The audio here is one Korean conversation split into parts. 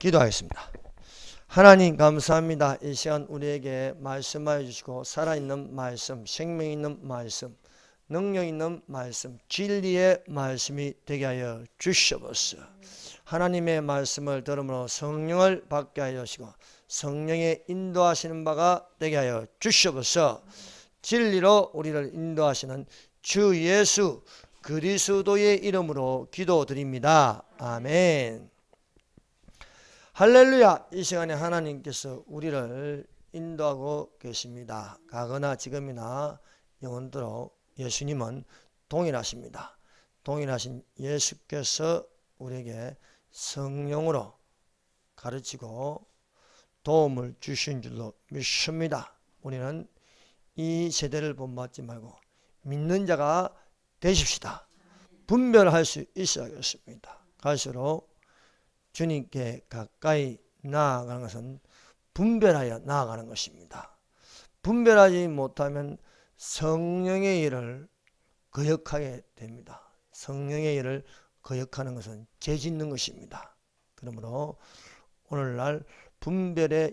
기도하겠습니다. 하나님 감사합니다. 이 시간 우리에게 말씀하여 주시고 살아있는 말씀, 생명 있는 말씀, 능력 있는 말씀, 진리의 말씀이 되게 하여 주시옵소서. 하나님의 말씀을 들음으로 성령을 받게 하여 주시고 성령의 인도하시는 바가 되게 하여 주시옵소서. 진리로 우리를 인도하시는 주 예수 그리스도의 이름으로 기도드립니다. 아멘. 할렐루야. 이 시간에 하나님께서 우리를 인도하고 계십니다. 과거나 지금이나 영원토록 예수님은 동일하십니다. 동일하신 예수께서 우리에게 성령으로 가르치고 도움을 주신 줄로 믿습니다. 우리는 이 세대를 본받지 말고 믿는 자가 되십시다. 분별할 수 있어야겠습니다. 갈수록 주님께 가까이 나아가는 것은 분별하여 나아가는 것입니다. 분별하지 못하면 성령의 일을 거역하게 됩니다. 성령의 일을 거역하는 것은 죄 짓는 것입니다. 그러므로 오늘날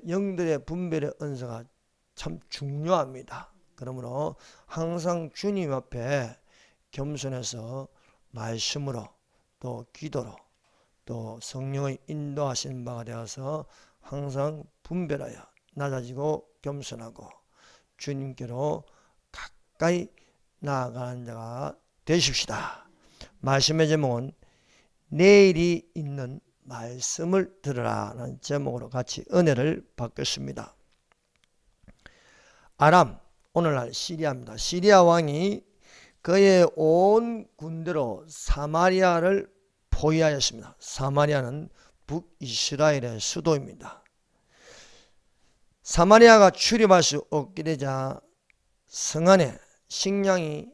영들의 분별의 은사가 참 중요합니다. 그러므로 항상 주님 앞에 겸손해서 말씀으로 또 기도로 또 성령의 인도하시는 바가 되어서 항상 분별하여 낮아지고 겸손하고 주님께로 가까이 나아가는 자가 되십시다. 말씀의 제목은 내일이 있는 말씀을 들으라는 제목으로 같이 은혜를 받겠습니다. 아람, 오늘날 시리아입니다. 시리아 왕이 그의 온 군대로 사마리아를 포위하였습니다. 사마리아는 북이스라엘의 수도입니다. 사마리아가 출입할 수 없게 되자 성 안에 식량이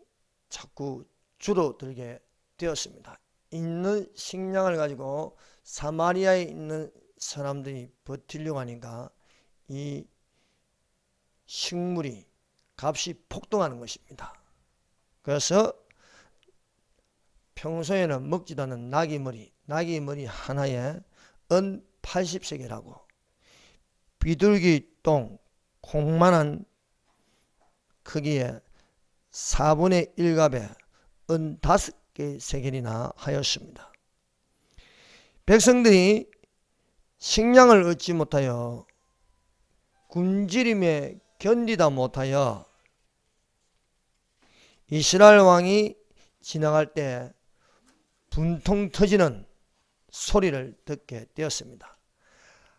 자꾸 줄어들게 되었습니다. 있는 식량을 가지고 사마리아에 있는 사람들이 버티려고 하니까 이 식물이 값이 폭등하는 것입니다. 그래서 평소에는 먹지도 않는 나귀머리 하나에 은 80세겔하고 비둘기똥 콩만한 크기의 4분의 1갑에 은 5개 세겔이나 하였습니다. 백성들이 식량을 얻지 못하여 굶주림에 견디다 못하여 이스라엘 왕이 지나갈 때 분통 터지는 소리를 듣게 되었습니다.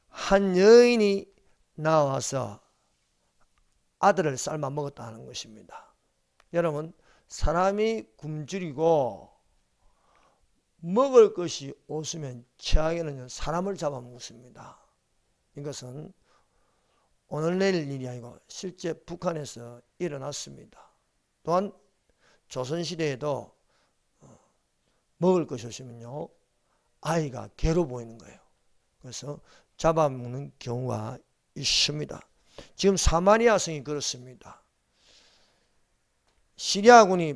한 여인이 나와서 아들을 삶아 먹었다는 것입니다. 여러분, 사람이 굶주리고 먹을 것이 없으면 최악에는 사람을 잡아먹습니다. 이것은 오늘 내일 일이 아니고 실제 북한에서 일어났습니다. 또한 조선시대에도 먹을 것이 없으면요 아이가 개로 보이는 거예요. 그래서 잡아먹는 경우가 있습니다. 지금 사마리아 성이 그렇습니다. 시리아군이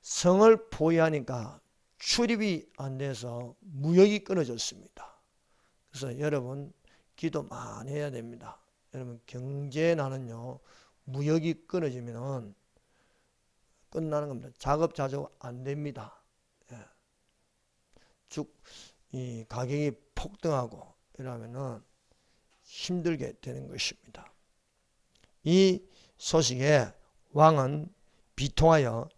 성을 포위하니까 출입이 안 돼서 무역이 끊어졌습니다. 그래서 여러분 기도 많이 해야 됩니다. 여러분 경제난은요 무역이 끊어지면 끝나는 겁니다. 자급자족 안 됩니다. 이 가격이 폭등하고 이러면은 힘들게 되는 것입니다. 이 소식에 왕은 비통하여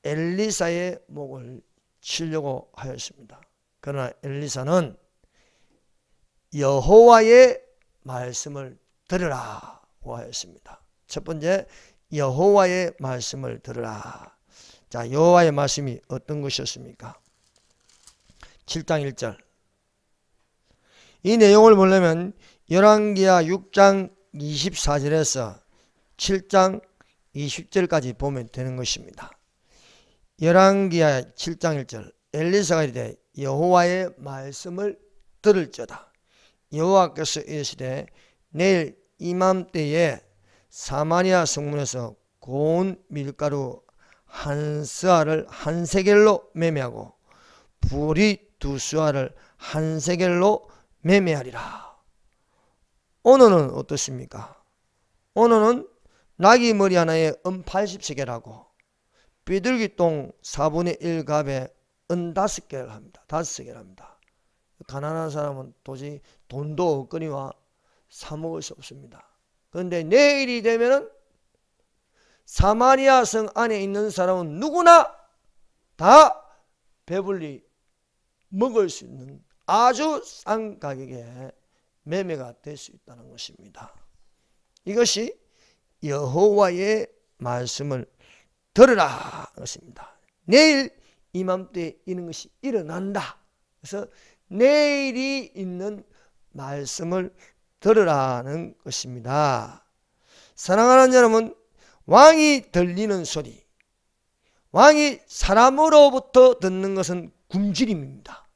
엘리사의 목을 치려고 하였습니다. 그러나 엘리사는 여호와의 말씀을 들으라고 하였습니다. 첫 번째, 여호와의 말씀을 들으라. 자, 여호와의 말씀이 어떤 것이었습니까? 7장 1절. 이 내용을 보려면 열왕기하 6장 24절에서 7장 20절까지 보면 되는 것입니다. 열왕기하 7장 1절. 엘리사가 이르되 여호와의 말씀을 들을지어다. 여호와께서 이르시되 내일 이맘때에 사마리아 성문에서 고운 밀가루 한 스아를 한 세겔로 매매하고 불이 두 스아를 한 세겔로 매매하리라. 오늘은 어떻습니까? 오늘은 나귀 머리 하나에 은 80세겔하고 비둘기똥 4분의 1 값에 은 5개를 합니다. 5개를 합니다. 가난한 사람은 도저히 돈도 없거니와 사 먹을 수 없습니다. 그런데 내일이 되면은 사마리아 성 안에 있는 사람은 누구나 다 배불리 먹을 수 있는 아주 싼 가격에 매매가 될 수 있다는 것입니다. 이것이 여호와의 말씀을 들으라 것입니다. 내일 이맘때에 이런 것이 일어난다. 그래서 내일이 있는 말씀을 들으라는 것입니다. 사랑하는 여러분, 왕이 들리는 소리, 왕이 사람으로부터 듣는 것은 굶주림입니다.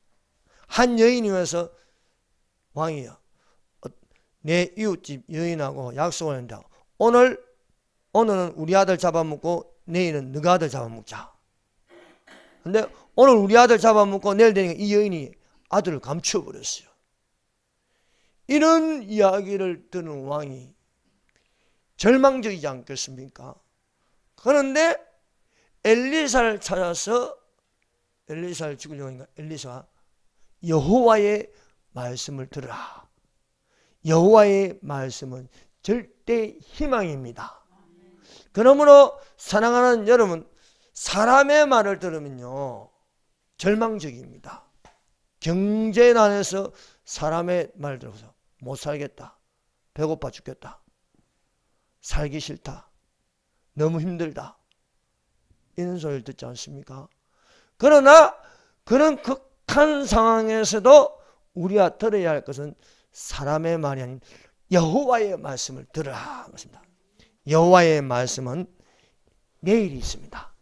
한 여인이 와서 왕이여, 내 이웃집 여인하고 약속을 했는데 오늘은 우리 아들 잡아먹고 내일은 너가 아들 잡아먹자. 근데 오늘 우리 아들 잡아먹고 내일 되니까 이 여인이 아들을 감춰버렸어요. 이런 이야기를 듣는 왕이 절망적이지 않겠습니까? 그런데 엘리사를 찾아서, 엘리사를 죽이려고 하니까 엘리사가 여호와의 말씀을 들으라. 여호와의 말씀은 절대 희망입니다. 그러므로 사랑하는 여러분, 사람의 말을 들으면요 절망적입니다. 경제난에서 사람의 말 들어서 못 살겠다, 배고파 죽겠다, 살기 싫다, 너무 힘들다, 이런 소리를 듣지 않습니까? 그러나 그런 극한 상황에서도 우리가 들어야 할 것은 사람의 말이 아닌 여호와의 말씀을 들으라 것입니다. 여호와의 말씀은 내일이 있습니다.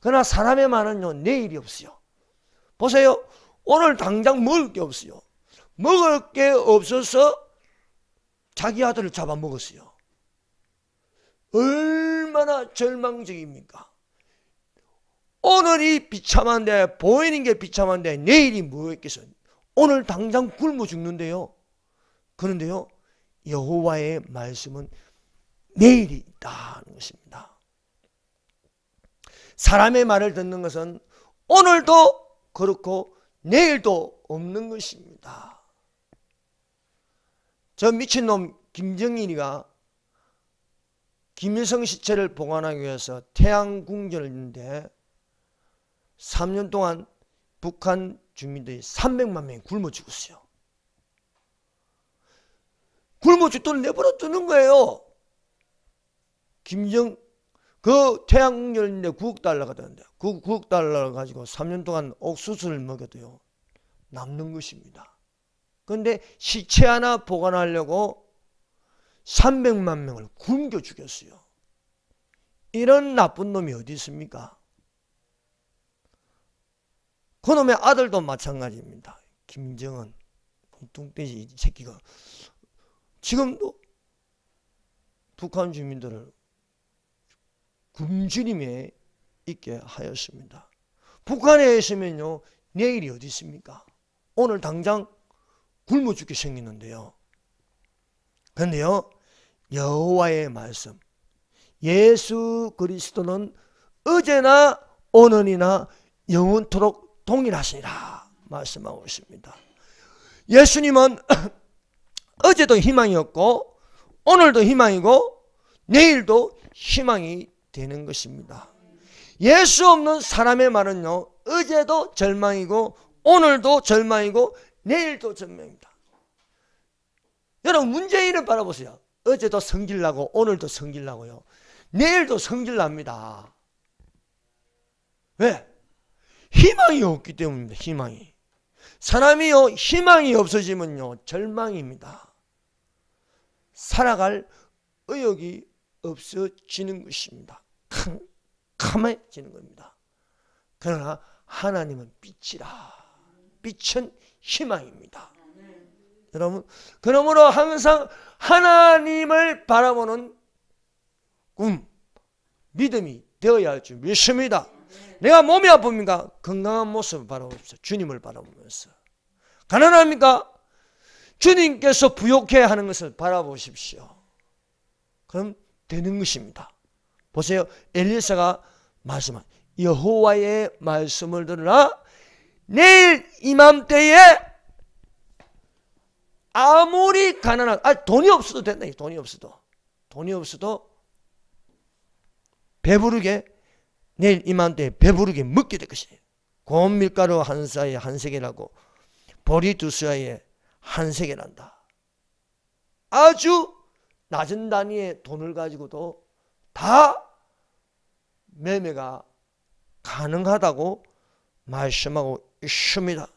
그러나 사람의 말은요 내일이 없어요. 보세요. 오늘 당장 먹을 게 없어요. 먹을 게 없어서 자기 아들을 잡아먹었어요. 얼마나 절망적입니까? 오늘이 비참한데, 보이는 게 비참한데 내일이 뭐겠어요? 오늘 당장 굶어 죽는데요. 그런데요 여호와의 말씀은 내일이 있다는 것입니다. 사람의 말을 듣는 것은 오늘도 그렇고 내일도 없는 것입니다. 저 미친놈 김정일이가 김일성 시체를 보관하기 위해서 태양궁전을 했는데 3년 동안 북한 주민들이 300만 명이 굶어 죽었어요. 굶어 죽도록 내버려 두는 거예요. 그 태양궁전인데 9억 달러가 되는데 그 9억 달러를 가지고 3년 동안 옥수수를 먹여도요 남는 것입니다. 그런데 시체 하나 보관하려고 300만 명을 굶겨 죽였어요. 이런 나쁜 놈이 어디 있습니까? 그놈의 아들도 마찬가지입니다. 김정은 뚱돼지 새끼가 지금도 북한 주민들을 굶주림에 있게 하였습니다. 북한에 있으면요 내일이 어디 있습니까? 오늘 당장 굶어 죽게 생기는데요. 그런데요 여호와의 말씀, 예수 그리스도는 어제나 오늘이나 영원토록 동일하시니라 말씀하고 있습니다. 예수님은 어제도 희망이었고 오늘도 희망이고 내일도 희망이 되는 것입니다. 예수 없는 사람의 말은요 어제도 절망이고 오늘도 절망이고 내일도 절망입니다. 여러분 문재인을 바라보세요. 어제도 성질나고 오늘도 성질나고요 내일도 성질납니다. 왜? 희망이 없기 때문입니다. 희망이. 사람이요 희망이 없어지면요 절망입니다. 살아갈 의욕이 없어지는 것입니다. 캄캄해지는 겁니다. 그러나 하나님은 빛이라. 빛은 희망입니다. 여러분, 그러므로 항상 하나님을 바라보는 꿈, 믿음이 되어야 할 줄 믿습니다. 내가 몸이 아픕니까? 건강한 모습을 바라보십시오. 주님을 바라보면서. 가난합니까? 주님께서 부욕해 하는 것을 바라보십시오. 그럼 되는 것입니다. 보세요. 엘리사가 말씀한 여호와의 말씀을 들으라. 내일 이맘때에 아무리 가난한 돈이 없어도 된다. 돈이 없어도 배부르게 내일 이맘때에 배부르게 먹게 될 것이에요. 고운 밀가루 한 사에 한 세겔하고 보리 두 사에 한 세겔한다. 아주 낮은 단위의 돈을 가지고도 다 매매가 가능하다고 말씀하고 있습니다.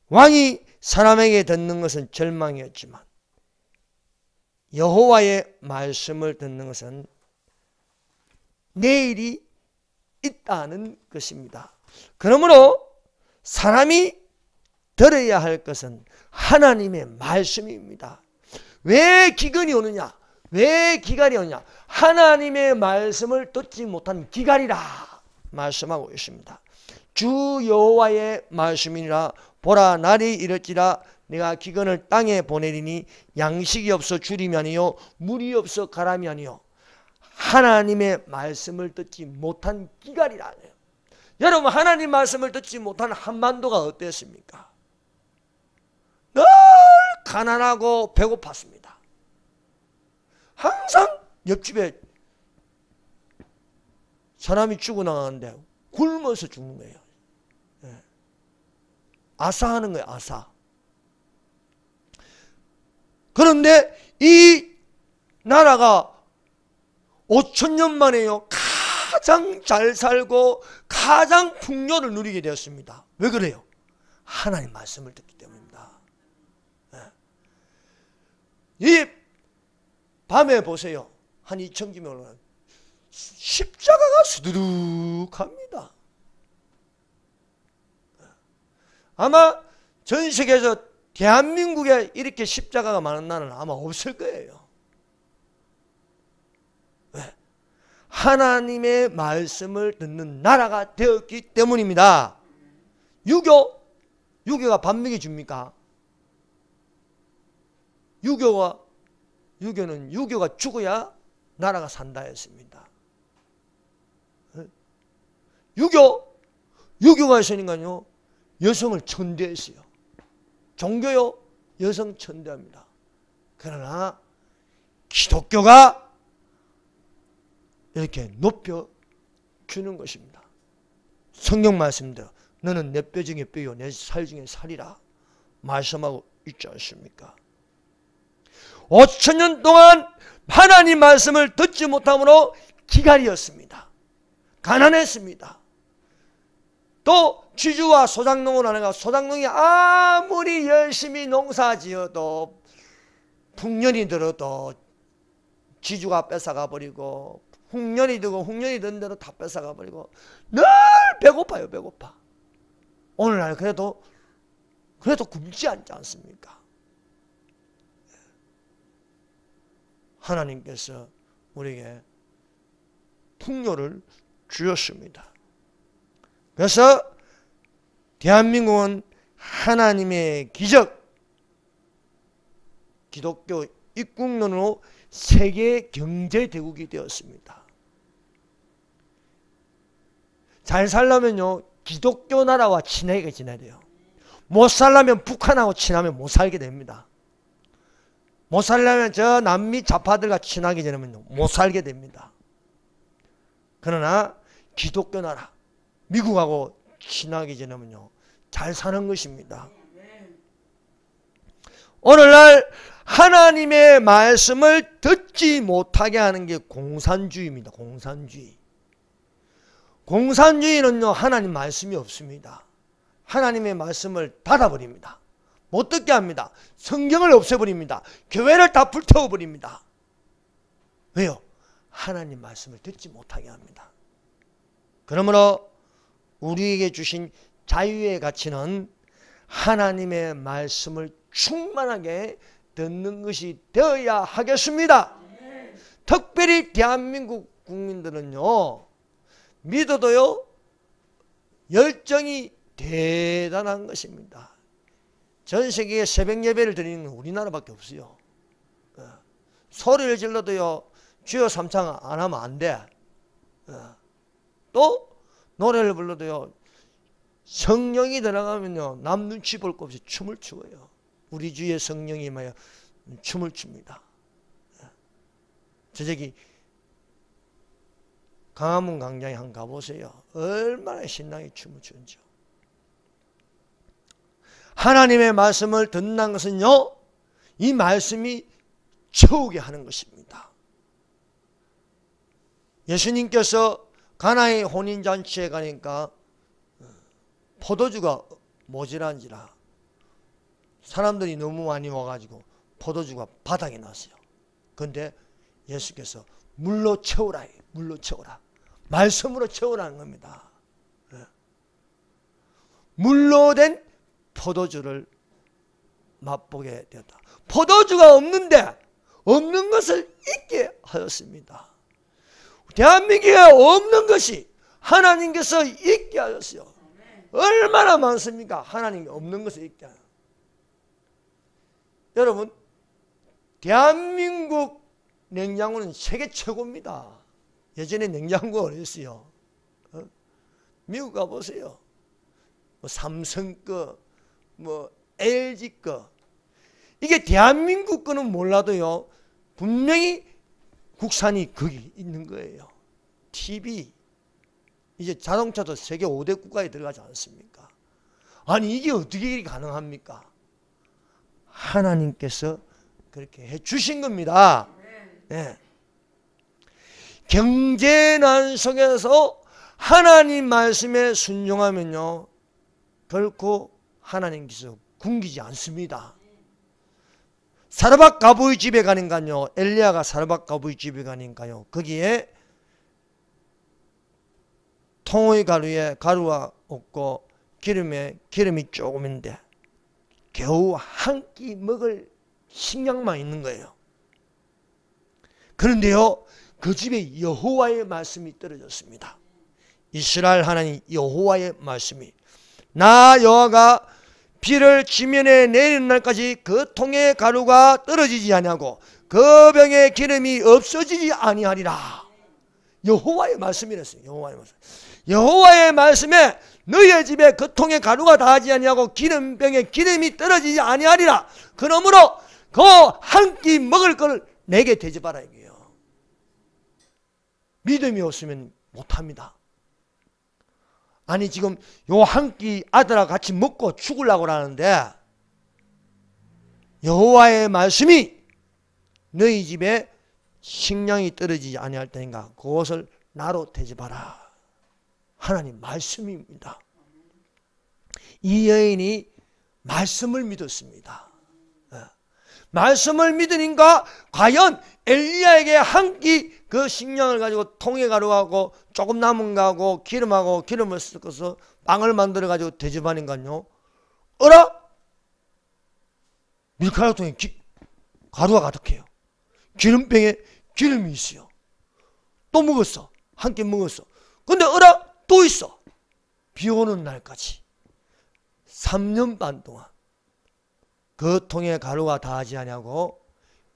왕이 사람에게 듣는 것은 절망이었지만 여호와의 말씀을 듣는 것은 내일이 있다는 것입니다. 그러므로 사람이 들어야 할 것은 하나님의 말씀입니다. 왜 기근이 오느냐? 왜 기갈이 오느냐? 하나님의 말씀을 듣지 못한 기갈이라 말씀하고 있습니다. 주 여호와의 말씀이니라. 보라, 날이 이럴지라 내가 기근을 땅에 보내리니 양식이 없어 주림이 아니요 물이 없어 가람이 아니요. 하나님의 말씀을 듣지 못한 기갈이라. 여러분, 하나님 말씀을 듣지 못한 한반도가 어땠습니까? 늘 가난하고 배고팠습니다. 항상 옆집에 사람이 죽어나가는데 굶어서 죽는 거예요. 아사하는 거예요. 아사. 그런데 이 나라가 5,000년 만에요 가장 잘 살고 가장 풍요를 누리게 되었습니다. 왜 그래요? 하나님 말씀을 듣기 때문입니다. 이 밤에 보세요. 한 2,000기면 올라가요. 십자가가 수두룩합니다. 아마 전 세계에서 대한민국에 이렇게 십자가가 많은 나라는 아마 없을 거예요. 왜? 하나님의 말씀을 듣는 나라가 되었기 때문입니다. 유교가 밥 먹여줍니까? 유교가 죽어야 나라가 산다 했습니다. 유교가 있으니까요 여성을 천대했어요. 종교요 여성 천대합니다. 그러나 기독교가 이렇게 높여주는 것입니다. 성경 말씀대로 너는 내 뼈 중에 뼈요 내 살 중에 살이라 말씀하고 있지 않습니까? 5,000년 동안 하나님 말씀을 듣지 못함으로 기갈이었습니다. 가난했습니다. 또 지주와 소작농을 하는가, 소작농이 아무리 열심히 농사 지어도 풍년이 들어도 지주가 뺏어가 버리고 흉년이 들고 흉년이 든 대로 다 뺏어가 버리고 늘 배고파요. 배고파. 오늘날 그래도 굶지 않지 않습니까? 하나님께서 우리에게 풍요를 주셨습니다. 그래서 대한민국은 하나님의 기적, 기독교 입국론으로 세계 경제대국이 되었습니다. 잘 살려면요 기독교 나라와 친하게 지내야 돼요. 못 살려면 북한하고 친하면 못 살게 됩니다. 못 살려면 저 남미 좌파들과 친하게 지내면 못 살게 됩니다. 그러나 기독교 나라 미국하고 친하게 지내면요 잘 사는 것입니다. 오늘날 하나님의 말씀을 듣지 못하게 하는 게 공산주의입니다. 공산주의는요 하나님 말씀이 없습니다. 하나님의 말씀을 닫아버립니다. 못 듣게 합니다. 성경을 없애버립니다. 교회를 다 불태워버립니다. 왜요? 하나님 말씀을 듣지 못하게 합니다. 그러므로 우리에게 주신 자유의 가치는 하나님의 말씀을 충만하게 듣는 것이 되어야 하겠습니다. 특별히 대한민국 국민들은요 열정이 대단한 것입니다. 전 세계에 새벽 예배를 드리는 건 우리나라밖에 없어요. 소리를 질러도요, 주여 삼창 안 하면 안 돼. 또 노래를 불러도요, 성령이 들어가면요, 남 눈치 볼 것 없이 춤을 추어요. 우리 주의 성령이 임하여 춤을 춥니다. 저기 강화문 광장에 한번 가보세요. 얼마나 신나게 춤을 추는지요. 하나님의 말씀을 듣는 것은요, 이 말씀이 채우게 하는 것입니다. 예수님께서 가나의 혼인잔치에 가니까 포도주가 모자란지라 사람들이 너무 많이 와가지고 포도주가 바닥에 났어요. 그런데 예수께서 물로 채우라, 물로 채우라. 말씀으로 채우라는 겁니다. 물로 된 포도주를 맛보게 되었다. 포도주가 없는데 없는 것을 있게 하였습니다. 대한민국에 없는 것이 하나님께서 있게 하셨어요. 얼마나 많습니까? 하나님이 없는 것을 있게 하는. 여러분, 대한민국 냉장고는 세계 최고입니다. 예전에 냉장고가 어딨어요? 미국 가보세요. 뭐 삼성 거, 뭐 LG 거. 이게 대한민국 거는 몰라도요, 분명히 국산이 거기 있는 거예요. TV. 이제 자동차도 세계 5대 국가에 들어가지 않습니까? 아니, 이게 어떻게 가능합니까? 하나님께서 그렇게 해 주신 겁니다. 네. 경제난 속에서 하나님 말씀에 순종하면요, 결코 하나님께서 굶기지 않습니다. 사르밧 가부의 집에 가니까요, 엘리야가 사르밧 가부의 집에 가니까요, 거기에 통의 가루에 가루가 없고 기름에 기름이 조금인데 겨우 한 끼 먹을 식량만 있는 거예요. 그런데요, 그 집에 여호와의 말씀이 떨어졌습니다. 이스라엘 하나님 여호와의 말씀이, 나 여호와가 비를 지면에 내리는 날까지 그 통에 가루가 떨어지지 아니하고 그 병에 기름이 없어지지 아니하리라. 여호와의 말씀이랬어요. 여호와의 말씀. 여호와의 말씀에 너희의 집에 그 통에 가루가 다하지 아니하고 기름병에 기름이 떨어지지 아니하리라. 그러므로 그 한 끼 먹을 걸 내게 대접하라 이게요. 믿음이 없으면 못합니다. 아니, 지금 요 한 끼 아들하고 같이 먹고 죽으려고 하는데 여호와의 말씀이 너희 집에 식량이 떨어지지 아니할 테니까 그것을 나로 대접하라. 하나님 말씀입니다. 이 여인이 말씀을 믿었습니다. 말씀을 믿으니까 과연 엘리야에게 한 끼 그 식량을 가지고 통에 가루하고 조금 남은 거하고 기름하고 기름을 섞어서 빵을 만들어 가지고 대접하니까요, 어라? 밀가루통에 가루가 가득해요. 기름병에 기름이 있어요. 또 먹었어. 한 끼 먹었어. 근데 어라? 또 있어. 비 오는 날까지 3년 반 동안 그 통에 가루가 다하지 아니하고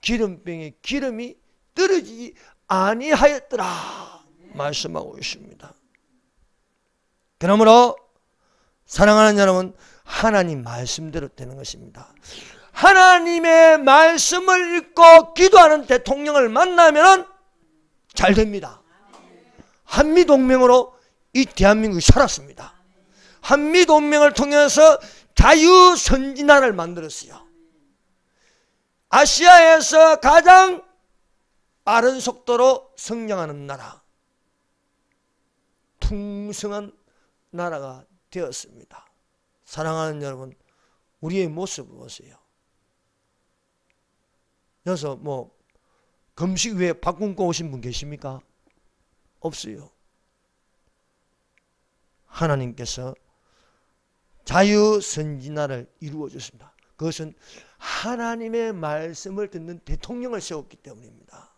기름병에 기름이 떨어지지 아니하였더라 말씀하고 있습니다. 그러므로 사랑하는 여러분, 하나님 말씀대로 되는 것입니다. 하나님의 말씀을 읽고 기도하는 대통령을 만나면 잘 됩니다. 한미동맹으로 이 대한민국이 살았습니다. 한미동맹을 통해서 자유선진화를 만들었어요. 아시아에서 가장 빠른 속도로 성장하는 나라, 풍성한 나라가 되었습니다. 사랑하는 여러분, 우리의 모습을 보세요. 여기서 뭐 금식 외에 밥 굶고 오신 분 계십니까? 없어요. 하나님께서 자유선진화를 이루어 줬습니다. 그것은 하나님의 말씀을 듣는 대통령을 세웠기 때문입니다.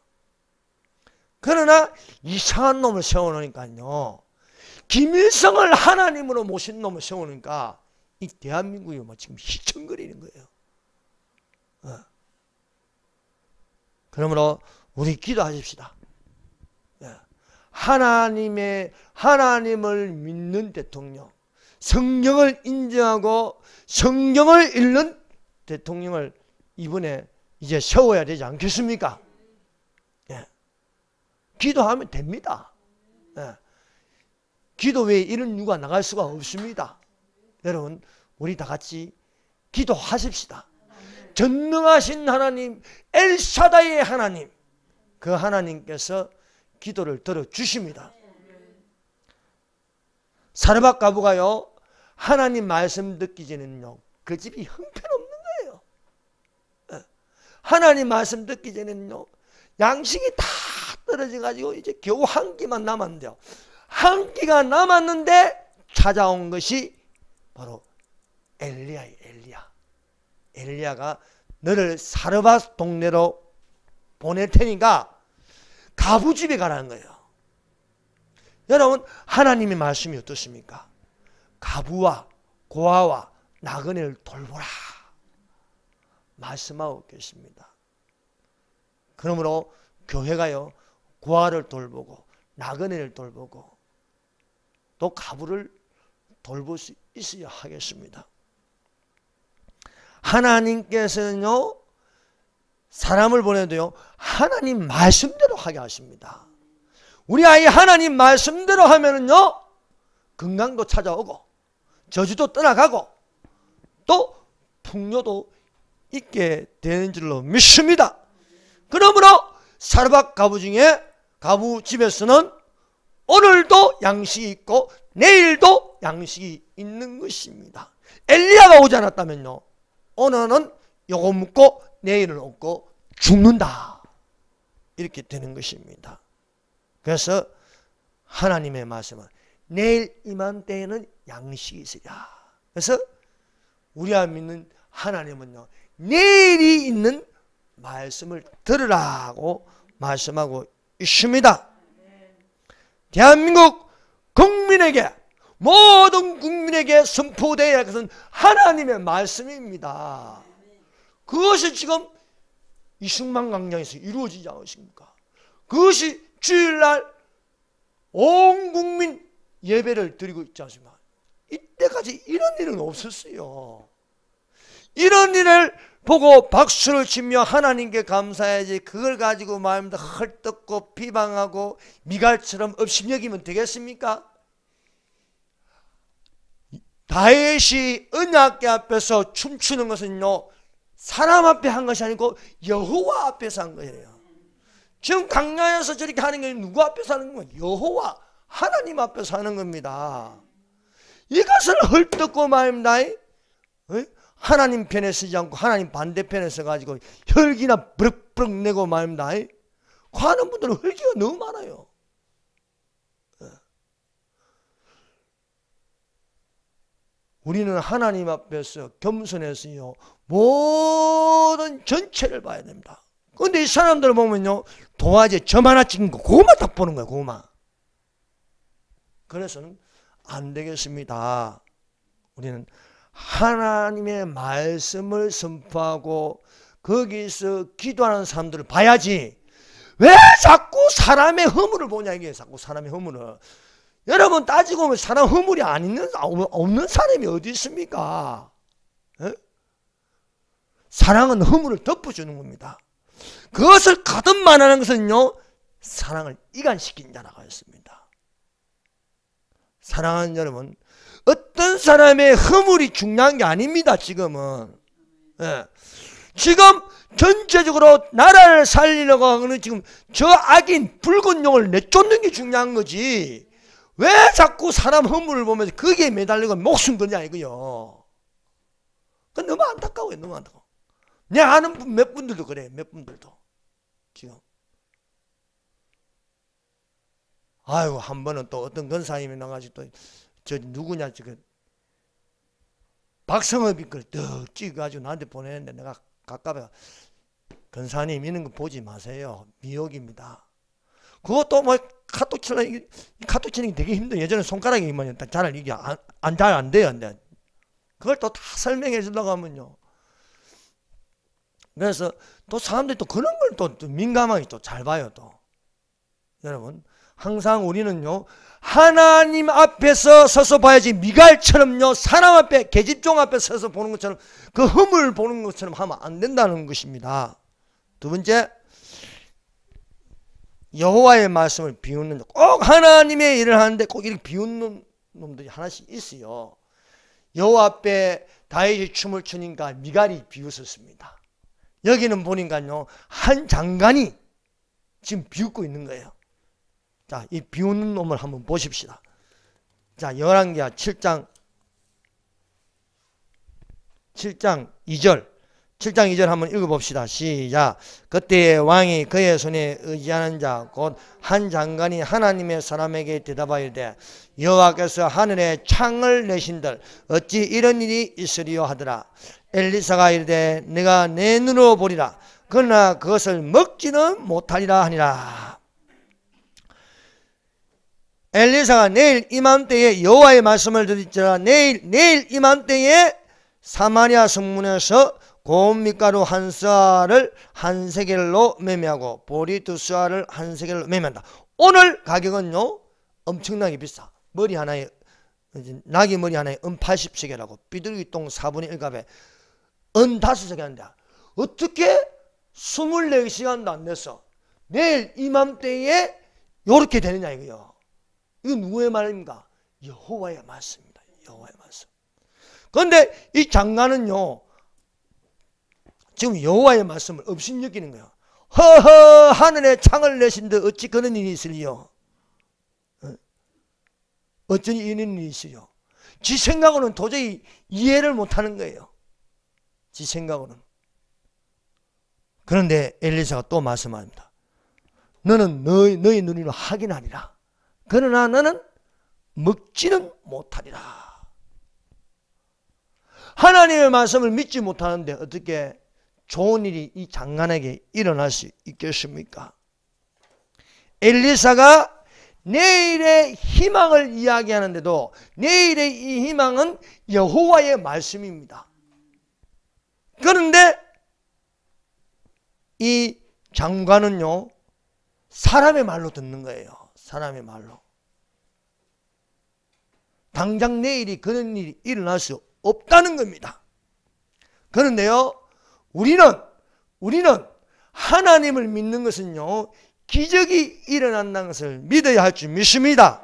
그러나 이상한 놈을 세워놓으니까요, 김일성을 하나님으로 모신 놈을 세우니까 이 대한민국이 뭐 지금 휘청거리는 거예요. 그러므로 우리 기도하십시다. 하나님을 믿는 대통령, 성경을 인정하고 성경을 읽는 대통령을 이번에 이제 세워야 되지 않겠습니까? 기도하면 됩니다. 기도 외에 이런 이유가 나갈 수가 없습니다. 여러분, 우리 다 같이 기도하십시다. 전능하신 하나님, 엘샤다이의 하나님, 그 하나님께서 기도를 들어주십니다. 사르밧 과부가요, 하나님 말씀 듣기 전에는요, 그 집이 형편없는 거예요. 하나님 말씀 듣기 전에는요, 양식이 다 떨어져가지고 이제 겨우 한 끼만 남았는데요. 한 끼가 남았는데 찾아온 것이 바로 엘리야예요. 엘리야가 너를 사르밧 동네로 보낼 테니까 과부 집에 가라는 거예요. 여러분, 하나님의 말씀이 어떻습니까? 과부와 고아와 나그네를 돌보라 말씀하고 계십니다. 그러므로 교회가요, 고아를 돌보고 나그네를 돌보고 또 과부를 돌볼 수 있어야 하겠습니다. 하나님께서는요, 사람을 보내도요, 하나님 말씀대로 하게 하십니다. 우리 아이 하나님 말씀대로 하면은요, 건강도 찾아오고 저주도 떠나가고 또 풍요도 있게 되는 줄로 믿습니다. 그러므로 사르밧 과부 중에 과부 집에서는 오늘도 양식이 있고 내일도 양식이 있는 것입니다. 엘리야가 오지 않았다면요, 오늘은 요거 먹고 내일은 없고 죽는다, 이렇게 되는 것입니다. 그래서 하나님의 말씀은 내일 이맘때에는 양식이 있으랴. 그래서 우리가 믿는 하나님은요, 내일이 있는 말씀을 들으라고 말씀하고 있습니다. 대한민국 국민에게, 모든 국민에게 선포되어야 할 것은 하나님의 말씀입니다. 그것이 지금 이승만 광장에서 이루어지지 않으십니까? 그것이 주일날 온 국민 예배를 드리고 있지 않습니까? 이때까지 이런 일은 없었어요. 이런 일을 보고 박수를 치며 하나님께 감사해야지, 그걸 가지고 마음에 헐떡고 비방하고 미갈처럼 업신여기면 되겠습니까? 다윗이 언약궤 앞에서 춤추는 것은요, 사람 앞에 한 것이 아니고 여호와 앞에서 한 거예요. 지금 광야에서 저렇게 하는 게 누구 앞에서 하는 거예요? 여호와 하나님 앞에서 하는 겁니다. 이것을 헐떡고 말입니다. 하나님 편에 서지 않고 하나님 반대편에 서가지고 혈기나 부럭부럭 내고 말입니다. 그 하는 분들은 혈기가 너무 많아요. 우리는 하나님 앞에서 겸손해서요, 모든 전체를 봐야 됩니다. 그런데 이 사람들 보면요, 도화지에 점 하나 찍은 거 그것만 딱 보는 거예요. 그것만. 그래서는 안 되겠습니다. 우리는 하나님의 말씀을 선포하고 거기서 기도하는 사람들을 봐야지, 왜 자꾸 사람의 허물을 보냐, 이게 자꾸 사람의 허물을. 여러분, 따지고 보면 사람 허물이 없는 사람이 어디 있습니까? 사랑은 허물을 덮어주는 겁니다. 그것을 거듭만 하는 것은요, 사랑을 이간시킨 자라고 했습니다. 사랑하는 여러분, 어떤 사람의 허물이 중요한 게 아닙니다. 지금은. 지금 전체적으로 나라를 살리려고 하는 지금 저 악인 붉은 용을 내쫓는 게 중요한 거지, 왜 자꾸 사람 허물을 보면서 거기에 매달리고 목숨 거냐 이거요. 그 너무 안타까워요. 너무 안타까워. 내 아는 분 몇 분들도 그래. 몇 분들도 지금. 아이고, 한 번은 또 어떤 권사님이 나가지고 또 저 누구냐, 지금 박성업이 그걸 떡 찍어가지고 나한테 보내는데, 내가 가까이 권사님 이런 거 보지 마세요. 미혹입니다. 그것도 뭐 카톡 치는 게 되게 힘들어요. 예전에 손가락이 잘 이게 잘 안 돼요. 그걸 또 다 설명해 주려고 하면요. 그래서 또 사람들이 또 그런 걸 또 민감하게 또 잘 봐요. 또 여러분, 항상 우리는요 하나님 앞에서 서서 봐야지, 미갈처럼요 사람 앞에, 계집종 앞에 서서 보는 것처럼, 그 흠을 보는 것처럼 하면 안 된다는 것입니다. 두 번째, 여호와의 말씀을 비웃는, 꼭 하나님의 일을 하는데 꼭 이렇게 비웃는 놈들이 하나씩 있어요. 여호와 앞에 다윗이 춤을 추니까 미갈이 비웃었습니다. 여기는 보니까요 한 장관이 지금 비웃고 있는 거예요. 자, 이 비웃는 놈을 한번 보십시다. 자, 열왕기하 7장 2절 한번 읽어봅시다. 시작. 그때 왕이 그의 손에 의지하는 자 곧 한 장관이 하나님의 사람에게 대답하여 이르되 여호와께서 하늘에 창을 내신들 어찌 이런 일이 있으리요 하더라. 엘리사가 이르되 내가 내 눈으로 보리라. 그러나 그것을 먹지는 못하리라 하니라. 엘리사가 내일 이맘때에 여호와의 말씀을 들을지라. 내일 이맘때에 사마리아 성문에서 고운 밀가루 한 쌀을 한 세겔로 매매하고 보리 두 쌀을 한 세겔로 매매한다. 오늘 가격은요 엄청나게 비싸. 머리 하나에, 나귀 머리 하나에 80세겔하고 비둘기 똥 4분의 1값에 5세겔 한다. 어떻게 24시간도 안 됐어 내일 이맘때에 요렇게 되느냐 이거요. 이건 누구의 말입니까? 여호와의 말씀입니다. 여호와의 말씀. 그런데 이 장관은요 지금 여호와의 말씀을 업신여기는 거예요. 허허, 하늘에 창을 내신데 어찌 그런 일이 있으리요? 어쩐 이런 일이 있으리요? 지 생각으로는 도저히 이해를 못하는 거예요. 지 생각으로는. 그런데 엘리사가 또 말씀합니다. 너는 너희 눈으로 확인하리라. 그러나 너는 먹지는 못하리라. 하나님의 말씀을 믿지 못하는데 어떻게 좋은 일이 이 장관에게 일어날 수 있겠습니까? 엘리사가 내일의 희망을 이야기하는데도 내일의 이 희망은 여호와의 말씀입니다. 그런데 이 장관은요 사람의 말로 듣는 거예요. 사람의 말로. 당장 내일이 그런 일이 일어날 수 없다는 겁니다. 그런데요 우리는 하나님을 믿는 것은요 기적이 일어난다는 것을 믿어야 할 줄 믿습니다.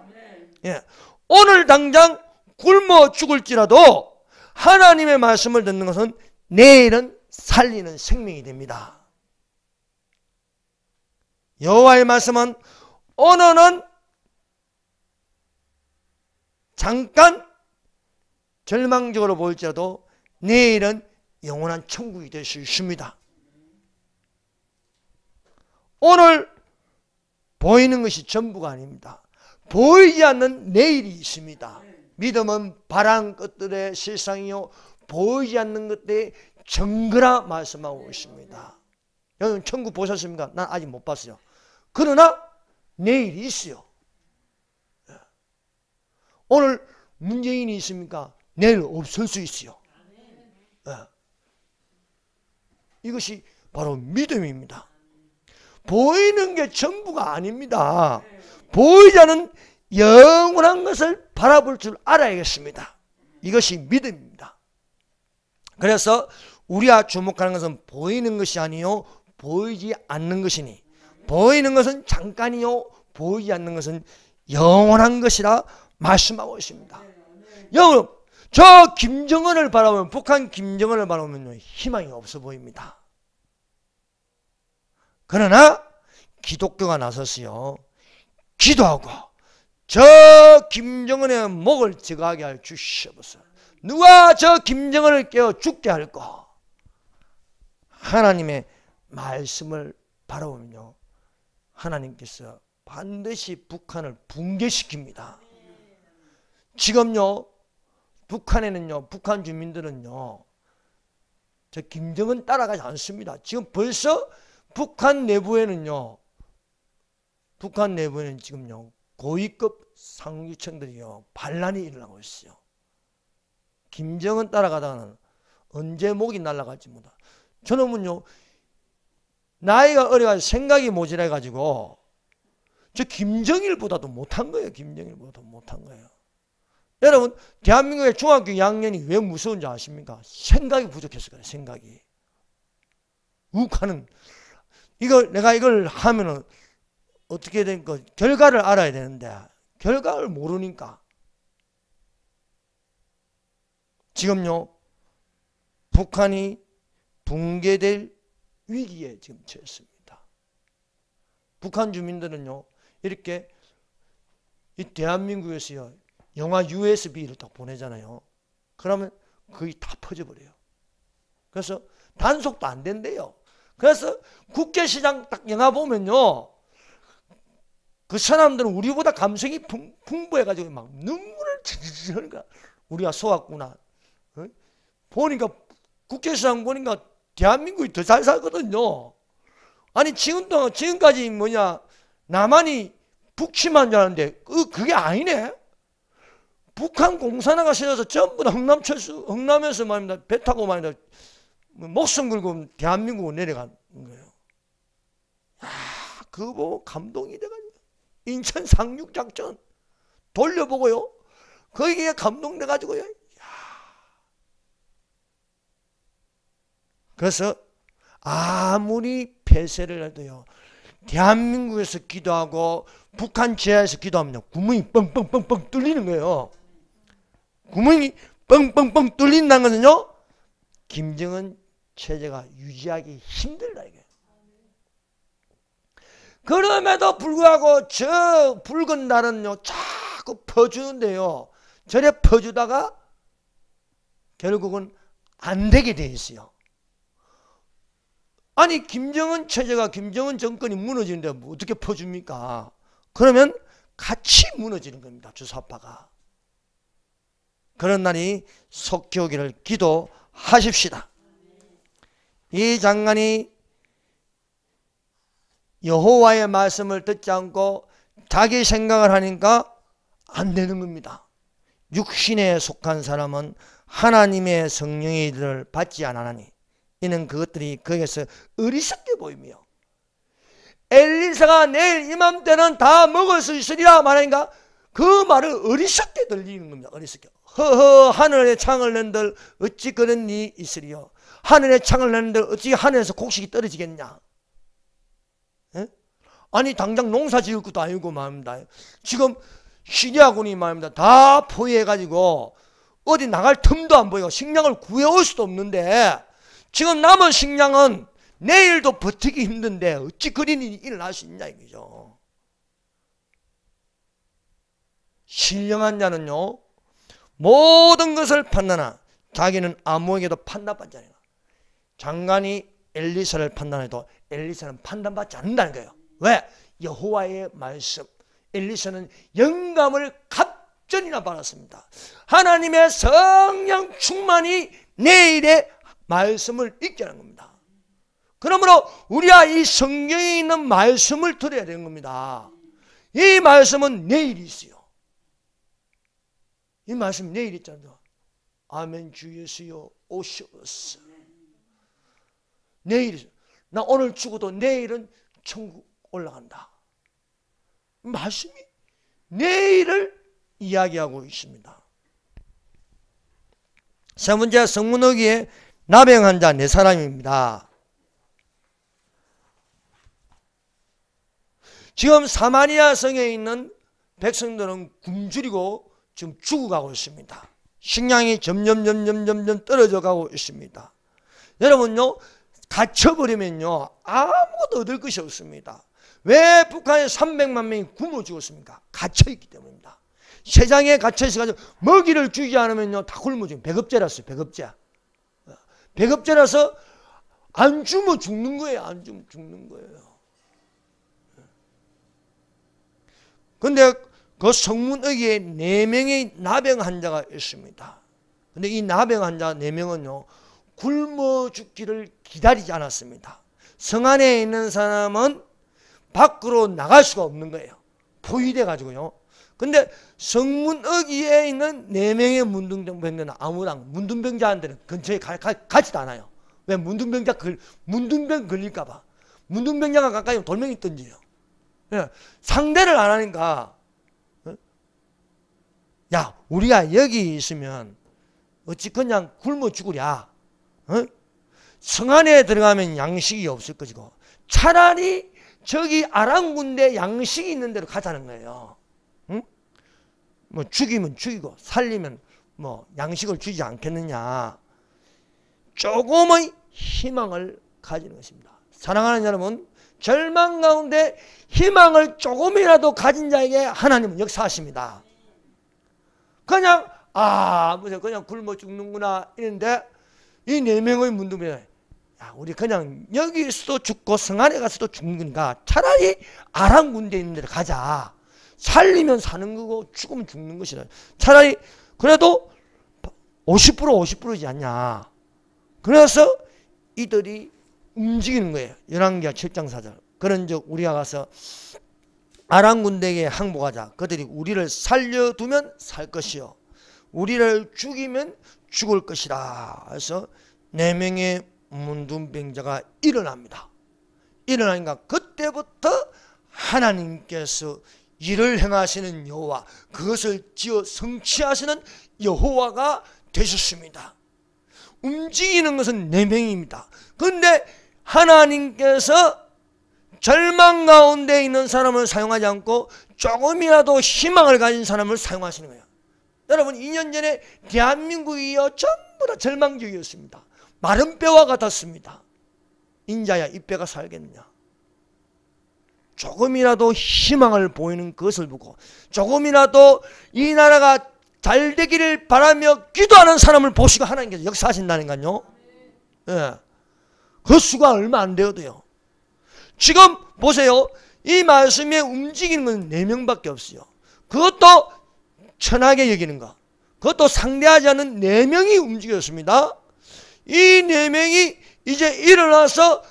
예. 오늘 당장 굶어 죽을지라도 하나님의 말씀을 듣는 것은 내일은 살리는 생명이 됩니다. 여호와의 말씀은 오늘은 잠깐 절망적으로 보일지라도 내일은 영원한 천국이 될 수 있습니다. 오늘 보이는 것이 전부가 아닙니다. 보이지 않는 내일이 있습니다. 믿음은 바란 것들의 실상이요 보이지 않는 것들의 증거라 말씀하고 있습니다. 여러분 천국 보셨습니까? 난 아직 못 봤어요. 그러나 내일이 있어요. 오늘 문재인이 있습니까? 내일 없을 수 있어요. 이것이 바로 믿음입니다. 보이는 게 전부가 아닙니다. 보이지 않는 영원한 것을 바라볼 줄 알아야겠습니다. 이것이 믿음입니다. 그래서 우리가 주목하는 것은 보이는 것이 아니요 보이지 않는 것이니 보이는 것은 잠깐이요 보이지 않는 것은 영원한 것이라 말씀하고 있습니다. 여러분 저 김정은을 바라보면 북한 김정은을 바라보면 희망이 없어 보입니다. 그러나 기독교가 나섰어요. 기도하고 저 김정은의 목을 제거하게 할 주시옵소서. 누가 저 김정은을 깨워 죽게 할꼬. 하나님의 말씀을 바라보면요 하나님께서 반드시 북한을 붕괴시킵니다. 지금요 북한에는요 북한 주민들은요 저 김정은 따라가지 않습니다. 지금 벌써 북한 내부에는 지금요 고위급 상류층들이요 반란이 일어나고 있어요. 김정은 따라가다가는 언제 목이 날아갈지 몰라. 저놈은요, 나이가 어려가지고 생각이 모자라가지고 저 김정일보다도 못한 거예요. 김정일보다도 못한 거예요. 여러분, 대한민국의 중학교 2학년이 왜 무서운지 아십니까? 생각이 부족해서 그래요. 생각이. 욱하는, 내가 이걸 하면은 어떻게 된 거, 결과를 알아야 되는데 결과를 모르니까. 지금요, 북한이 붕괴될 위기에 지금 처했습니다. 북한 주민들은요, 이렇게 이 대한민국에서요, 영화 USB를 딱 보내잖아요. 그러면 거의 다 퍼져버려요. 그래서 단속도 안 된대요. 그래서 국제시장 딱 영화 보면요, 그 사람들은 우리보다 감성이 풍부해가지고 막 눈물을 흐르니까 우리가 속았구나. 보니까 국제시장 보니까 대한민국이 더 잘 살거든요. 아니 지금까지 남한이 북침한 줄 알았는데 그게 아니네. 북한 공산화가 세져서 전부 다 흥남에서 말입니다. 배 타고 말입니다. 목숨 걸고 대한민국으로 내려간 거예요. 그거 보고 감동이 돼가지고 인천 상륙작전 돌려보고요. 거기에 감동돼가지고요. 그래서 아무리 폐쇄를 해도요, 대한민국에서 기도하고 북한 지하에서 기도하면 구멍이 뻥뻥뻥뻥 뚫리는 거예요. 구멍이 뻥뻥뻥 뚫린다는 것은요, 김정은 체제가 유지하기 힘들다 이게. 그럼에도 불구하고 저 붉은 달은요 자꾸 퍼주는데요, 저래 퍼주다가 결국은 안 되게 돼 있어요. 아니 김정은 체제가, 김정은 정권이 무너지는데 뭐 어떻게 퍼줍니까? 그러면 같이 무너지는 겁니다. 주사파가. 그런 날이 속히 오기를 기도하십시다. 이 장관이 여호와의 말씀을 듣지 않고 자기 생각을 하니까 안 되는 겁니다. 육신에 속한 사람은 하나님의 성령의 일을 받지 않으나니 이는 그것들이 거기에서 어리석게 보이며, 엘리사가 내일 이맘때는 다 먹을 수 있으리라 말하니까 그 말을 어리석게 들리는 겁니다. 어리석게. 허허, 하늘에 창을 낸들 어찌 그런 일이 있으리요. 하늘에 창을 낸들 어찌 하늘에서 곡식이 떨어지겠냐. 에? 아니 당장 농사 지을 것도 아니고 말입니다. 지금 시리아군이 말입니다. 다 포위해가지고 어디 나갈 틈도 안 보이고 식량을 구해올 수도 없는데, 지금 남은 식량은 내일도 버티기 힘든데 어찌 그런 일이 일어날 수 있냐 이거죠. 신령한 자는요, 모든 것을 판단하나 자기는 아무에게도 판단받지 않아요. 장관이 엘리사를 판단해도 엘리사는 판단받지 않는다는 거예요. 왜? 여호와의 말씀. 엘리사는 영감을 갑전이나 받았습니다. 하나님의 성령 충만이 내일의 말씀을 읽게 하는 겁니다. 그러므로 우리가 이 성경에 있는 말씀을 들어야 되는 겁니다. 이 말씀은 내일이 있어요. 이 말씀 내일 있잖아요. 아멘 주 예수여 오시옵소서. 내일, 나 오늘 죽어도 내일은 천국 올라간다. 말씀이 내일을 이야기하고 있습니다. 세 번째, 성문어기에 나병한 자 4사람입니다. 지금 사마리아 성에 있는 백성들은 굶주리고 지금 죽어가고 있습니다. 식량이 점점 떨어져 가고 있습니다. 여러분요, 갇혀버리면요 아무것도 얻을 것이 없습니다. 왜 북한에 300만 명이 굶어 죽었습니까? 갇혀있기 때문입니다. 세상에 갇혀있어가지고 먹이를 주지 않으면요 다 굶어 죽어요. 배급제라서 배급제. 배급제라서 안 주면 죽는 거예요. 안 주면 죽는 거예요. 근데 그 성문어기에 4명의 나병 환자가 있습니다. 근데 이 나병 환자 4명은요 굶어 죽기를 기다리지 않았습니다. 성 안에 있는 사람은 밖으로 나갈 수가 없는 거예요. 포위돼 가지고요. 근데 성문어기에 있는 4명의 문둥병자는 아무랑 문둥병자한테는 근처에 가지도 않아요. 왜? 문둥병 걸릴까봐. 문둥병자가 가까이 오면 돌멩이 던져요. 상대를 안 하니까, 야, 우리가 여기 있으면 어찌 그냥 굶어 죽으랴. 성 안에 들어가면 양식이 없을 것이고, 차라리 저기 아람 군대 양식이 있는 데로 가자는 거예요. 뭐 죽이면 죽이고 살리면 뭐 양식을 주지 않겠느냐. 조금의 희망을 가지는 것입니다. 사랑하는 여러분, 절망 가운데 희망을 조금이라도 가진 자에게 하나님은 역사하십니다. 그냥 그냥 굶어 죽는구나 이런데 이 4명의 문둥병이, 야, 우리 그냥 여기서도 죽고 성 안에 가서도 죽는 거니까 차라리 아람 군대 있는 데로 가자. 살리면 사는 거고 죽으면 죽는 것이라. 차라리 그래도 50% 50%지 않냐. 그래서 이들이 움직이는 거예요. 열왕기하 7장 4절. 그런즉 우리가 가서 아람 군대에게 항복하자. 그들이 우리를 살려두면 살 것이요 우리를 죽이면 죽을 것이라. 그래서 4명의 문둥병자가 일어납니다. 일어나니까 그때부터 하나님께서 일을 행하시는 여호와, 그것을 지어 성취하시는 여호와가 되셨습니다. 움직이는 것은 4명입니다. 그런데 하나님께서 절망 가운데 있는 사람을 사용하지 않고 조금이라도 희망을 가진 사람을 사용하시는 거예요. 여러분, 2년 전에 대한민국이 전부 다 절망적이었습니다. 마른 뼈와 같았습니다. 인자야 이 뼈가 살겠느냐. 조금이라도 희망을 보이는 것을 보고 조금이라도 이 나라가 잘 되기를 바라며 기도하는 사람을 보시고 하나님께서 역사하신다니까요. 예. 그 수가 얼마 안 되어도요. 지금 보세요. 이 말씀에 움직이는 건 4명밖에 없어요. 그것도 천하게 여기는 거. 그것도 상대하지 않는 4명이 움직였습니다. 이 4명이 이제 일어나서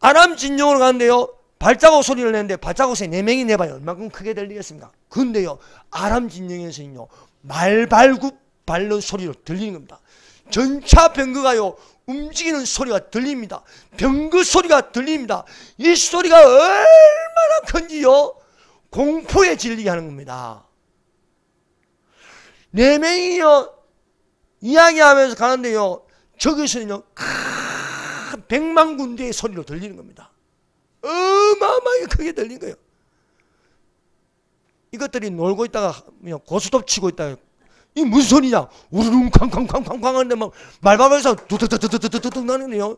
아람 진영으로 가는데요. 발자국 소리를 내는데 발자국에 4명이 내봐요. 얼마큼 크게 들리겠습니까? 근데요, 아람 진영에서는요, 말발굽 밟는 소리로 들리는 겁니다. 전차 병거가요, 움직이는 소리가 들립니다. 병거 소리가 들립니다. 이 소리가 얼마나 큰지요, 공포에 질리게 하는 겁니다. 4명이요, 이야기하면서 가는데요, 저기서는요, 큰 100만 군대의 소리로 들리는 겁니다. 어마어마하게 크게 들린 거예요. 이것들이 놀고 있다가 그냥 고스톱 치고 있다가 이 무슨 소리냐? 우르릉 쾅쾅쾅쾅쾅 하는데 막 말발에서 두둑둑둑둑둑둑 나는데요.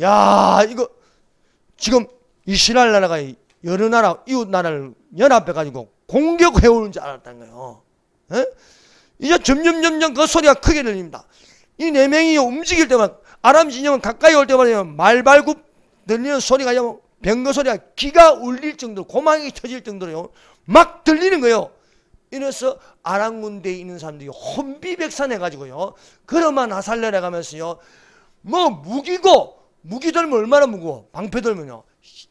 야, 이거 지금 이스라엘 나라가 여러 나라 이웃 나라를 연합해 가지고 공격해 오는 줄 알았다는 거예요. 에? 이제 점점 그 소리가 크게 들립니다. 이 4명이 움직일 때마다 아람 진영은 가까이 올 때마다 말발굽 들리는 소리가, 병거 소리가 기가 울릴 정도로, 고망이 터질 정도로 막 들리는 거예요. 이래서 아람 군대에 있는 사람들이 혼비백산해가지고요, 그러마 나살레라 가면서요, 뭐 무기 들면 얼마나 무거워. 방패 들면요,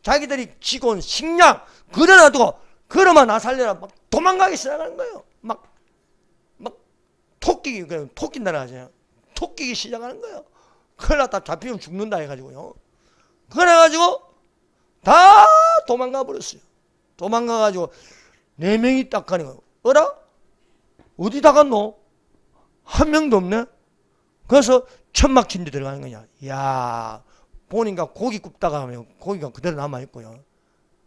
자기들이 지고 온 식량 그대로 놔두고 그러마 나살레라 막 도망가기 시작하는 거예요. 막 토끼 날아가죠. 토끼기 시작하는 거예요. 큰일 났다, 잡히면 죽는다 해가지고요. 그래가지고 다 도망가 버렸어요. 도망가가지고 4명이 딱 가는 거예요. 어라? 어디 다 갔노? 한 명도 없네? 그래서 천막 친 데 들어가는 거냐. 이야, 보니까 고기 굽다가 하면 고기가 그대로 남아있고요.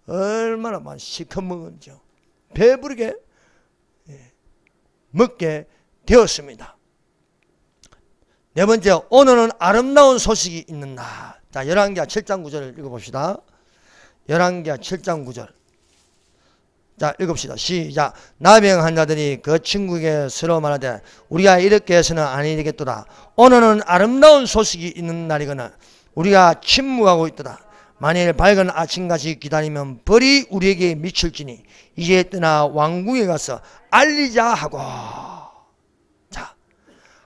얼마나 많이 시커 먹은지요. 배부르게 먹게 되었습니다. 4번째, 오늘은 아름다운 소식이 있는 날. 자, 열왕기하 7장 9절을 읽어봅시다. 열왕기하 7장 9절. 자, 읽읍시다. 시작. 나병한 자들이 그 친구에게 서로 말하되 우리가 이렇게 해서는 아니 되겠도다. 오늘은 아름다운 소식이 있는 날이거늘 우리가 침묵하고 있도다. 만일 밝은 아침같이 기다리면 벌이 우리에게 미칠지니 이제 떠나 왕궁에 가서 알리자 하고. 자,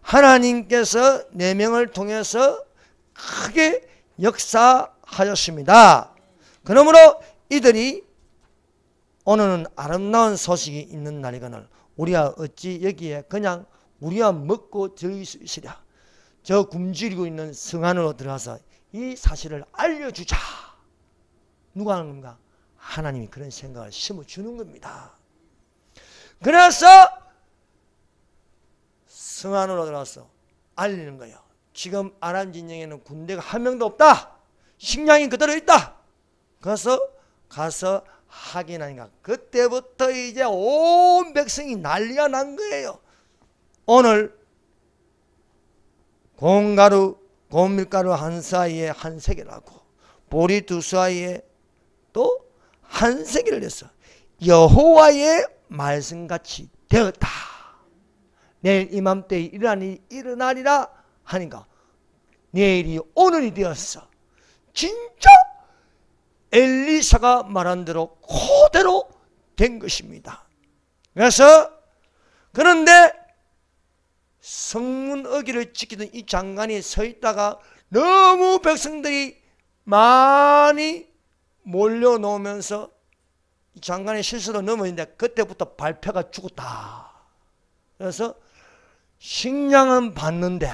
하나님께서 4명을 통해서 크게 역사하셨습니다. 그러므로 이들이 오늘은 아름다운 소식이 있는 날이거늘 우리가 어찌 여기에 그냥 우리가 먹고 즐길 수 있으랴. 저 굶주리고 있는 성 안으로 들어가서 이 사실을 알려주자. 누가 하는 겁니까? 하나님이 그런 생각을 심어주는 겁니다. 그래서 성 안으로 들어가서 알리는 거예요. 지금 아람 진영에는 군대가 한 명도 없다. 식량이 그대로 있다. 그래서 가서 확인하니까 그때부터 이제 온 백성이 난리가 난 거예요. 오늘 고밀가루 한 사이에 한 세겔하고 보리 두 사이에 또 한 세겔을 냈어. 여호와의 말씀같이 되었다. 내일 이맘때에 일어나리라 하니까 내일이 오늘이 되었어. 진짜 엘리사가 말한 대로 그대로 된 것입니다. 그래서 그런데 성문 어기를 지키던 이 장관이 서 있다가 너무 백성들이 많이 몰려놓으면서 이 장관의 실수로 넘어졌는데 그때부터 발표가 죽었다. 그래서 식량은 받는데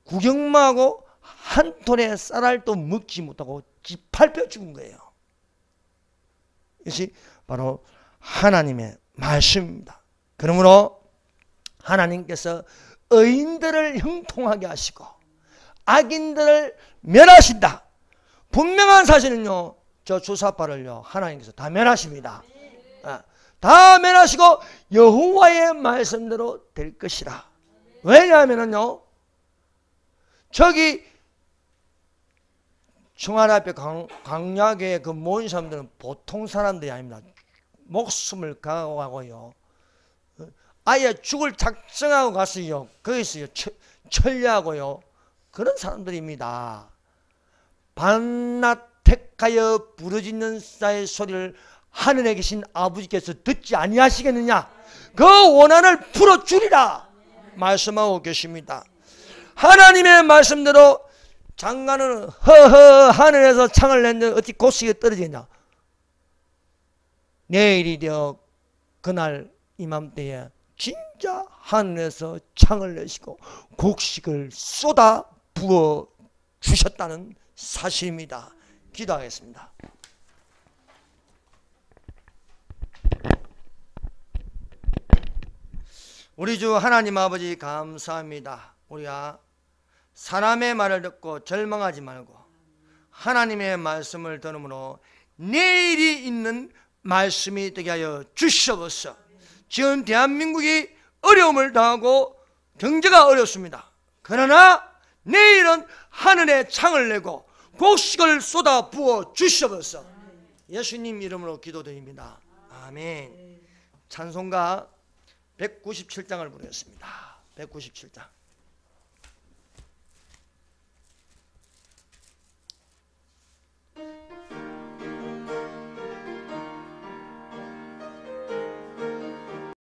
구경만 하고 한 톨의 쌀알도 먹지 못하고 발표 죽은 거예요. 이것이 바로 하나님의 말씀입니다. 그러므로 하나님께서 의인들을 형통하게 하시고 악인들을 멸하신다. 분명한 사실은요, 저 주사파를요 하나님께서 다 멸하십니다. 다 멸하시고 여호와의 말씀대로 될 것이라. 왜냐하면요, 저기 청와대 앞에 광야교회 그 모인 사람들은 보통 사람들이 아닙니다. 목숨을 각오하고요, 아예 죽을 작정하고 갔어요. 거기서요 천리하고요 그런 사람들입니다. 밤낮 택하여 부르짖는 자의 소리를 하늘에 계신 아버지께서 듣지 아니하시겠느냐. 그 원한을 풀어주리라 말씀하고 계십니다. 하나님의 말씀대로 장관은 허허 하늘에서 창을 냈는데 어떻게 곡식이 떨어지겠냐. 내일이 되어 그날 이맘때에 진짜 하늘에서 창을 내시고 곡식을 쏟아 부어 주셨다는 사실입니다. 기도하겠습니다. 우리 주 하나님 아버지 감사합니다. 우리가 사람의 말을 듣고 절망하지 말고 하나님의 말씀을 들음으로 내일이 있는 말씀이 되게 하여 주시옵소서. 지금 대한민국이 어려움을 당하고 경제가 어렵습니다. 그러나 내일은 하늘에 창을 내고 곡식을 쏟아 부어 주시옵소서. 예수님 이름으로 기도드립니다. 아멘. 찬송가 197장을 부르겠습니다. 197장.